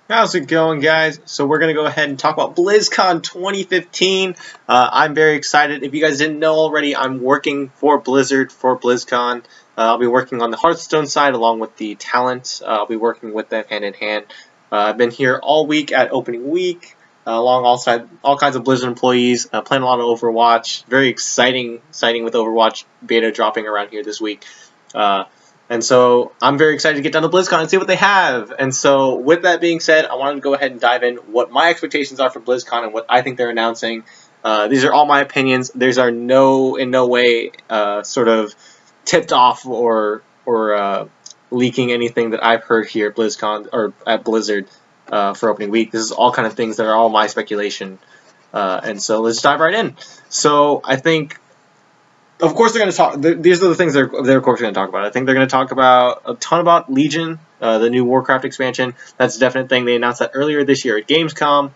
How's it going, guys? So we're going to go ahead and talk about BlizzCon 2015. I'm very excited. If you guys didn't know already, I'm working for Blizzard for BlizzCon. I'll be working on the Hearthstone side along with the talent. I'll be working with them hand in hand. I've been here all week at opening week, along all kinds of Blizzard employees, playing a lot of Overwatch. Very exciting with Overwatch beta dropping around here this week. Uh, and so I'm very excited to get down to BlizzCon and see what they have. And so with that being said, I wanted to go ahead and dive in what my expectations are for BlizzCon and what I think they're announcing. These are all my opinions. These are in no way sort of tipped off or leaking anything that I've heard here at BlizzCon or at Blizzard for opening week. This is all kind of things that are all my speculation. And so let's dive right in. So I think of course they're going to talk. These are the things they're of course going to talk about. I think they're going to talk about a ton about Legion, the new Warcraft expansion. That's a definite thing. They announced that earlier this year at Gamescom.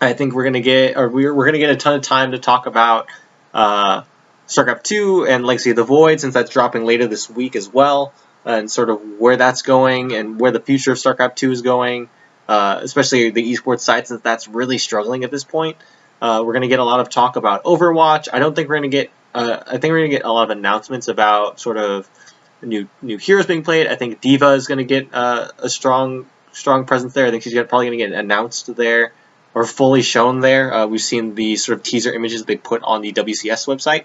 I think we're going to get, or we're going to get a ton of time to talk about StarCraft 2 and Legacy of the Void, since that's dropping later this week as well, and sort of where that's going and where the future of StarCraft 2 is going, especially the esports side, since that's really struggling at this point. We're going to get a lot of talk about Overwatch. I don't think we're going to get. I think we're going to get a lot of announcements about sort of new heroes being played. I think Diva is going to get a strong presence there. I think she's probably going to get announced there or fully shown there. We've seen the sort of teaser images they put on the WCS website.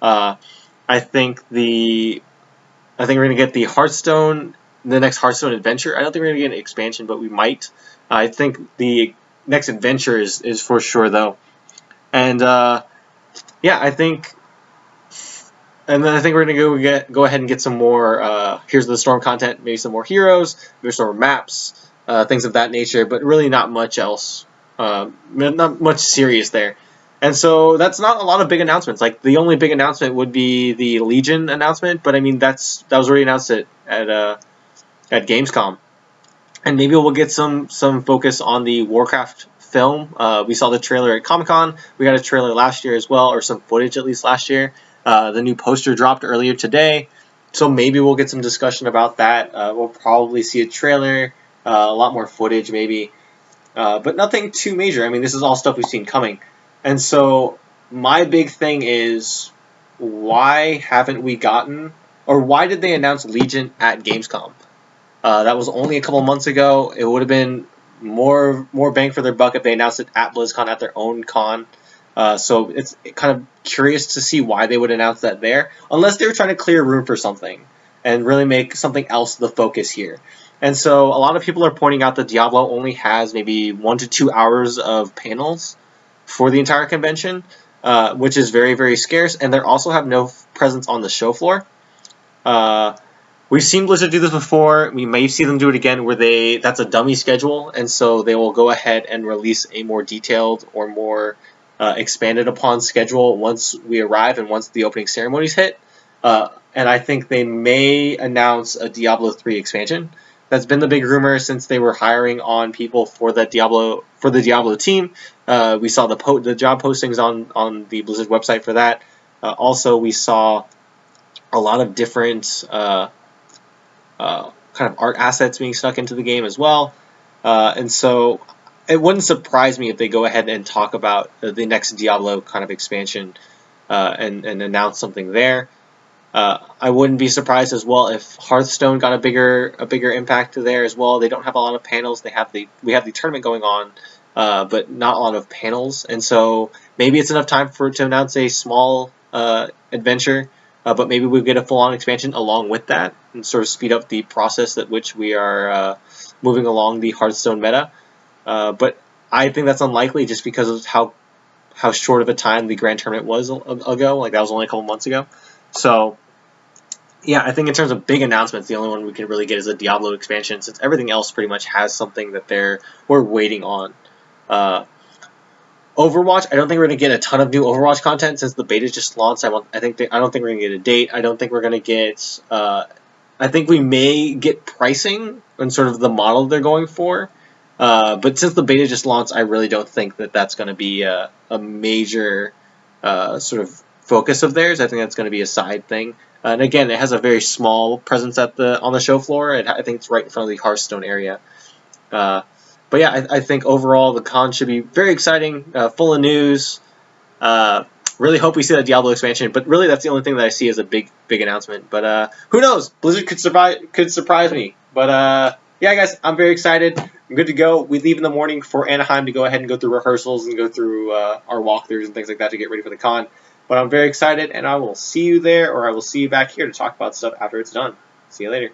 I think we're going to get the next Hearthstone adventure. I don't think we're going to get an expansion, but we might. I think the next adventure is for sure though, and yeah, I think. And then I think we're gonna go ahead and get some more Here's the Storm content, maybe some more heroes, maybe some more maps, things of that nature. But really, not much else. Not much serious there. And so that's not a lot of big announcements. Like the only big announcement would be the Legion announcement, but I mean that was already announced at Gamescom. And maybe we'll get some focus on the Warcraft film. We saw the trailer at Comic-Con. We got a trailer last year as well, or some footage at least last year. The new poster dropped earlier today, so maybe we'll get some discussion about that. We'll probably see a trailer, a lot more footage maybe, but nothing too major. I mean, this is all stuff we've seen coming. And so my big thing is, why haven't we gotten, or why did they announce Legion at Gamescom? That was only a couple months ago. It would have been more bang for their buck if they announced it at BlizzCon at their own con. So it's kind of curious to see why they would announce that there, unless they were trying to clear room for something and really make something else the focus here. And so a lot of people are pointing out that Diablo only has maybe 1 to 2 hours of panels for the entire convention, which is very, very scarce, and they also have no presence on the show floor. We've seen Blizzard do this before. We may see them do it again where that's a dummy schedule, and so they will go ahead and release a more detailed or more expanded upon schedule once we arrive and once the opening ceremonies hit. And I think they may announce a Diablo 3 expansion. That's been the big rumor since they were hiring on people for the Diablo team. We saw the job postings on the Blizzard website for that. Also, we saw a lot of different kind of art assets being stuck into the game as well. And so it wouldn't surprise me if they go ahead and talk about the next Diablo kind of expansion and announce something there. I wouldn't be surprised as well if Hearthstone got a bigger impact there as well. They don't have a lot of panels. We have the tournament going on, but not a lot of panels, and so maybe it's enough time to announce a small adventure. But maybe we get a full-on expansion along with that and sort of speed up the process at which we are moving along the Hearthstone meta. But I think that's unlikely just because of how short of a time the Grand Tournament was ago. Like, that was only a couple months ago. So, yeah, I think in terms of big announcements, the only one we can really get is a Diablo expansion, since everything else pretty much has something that we're waiting on. Overwatch, I don't think we're going to get a ton of new Overwatch content since the beta just launched. I don't think we're going to get a date. I don't think we're going to get. I think we may get pricing and sort of the model they're going for. But since the beta just launched, I really don't think that that's going to be a major sort of focus of theirs. I think that's going to be a side thing. And again, it has a very small presence on the show floor. I think it's right in front of the Hearthstone area. But yeah, I think overall the con should be very exciting, full of news. Really hope we see that Diablo expansion, but really that's the only thing that I see as a big announcement. But who knows? Blizzard could surprise me. But yeah, guys, I'm very excited. I'm good to go. We leave in the morning for Anaheim to go ahead and go through rehearsals and go through our walkthroughs and things like that to get ready for the con. But I'm very excited, and I will see you there, or I will see you back here to talk about stuff after it's done. See you later.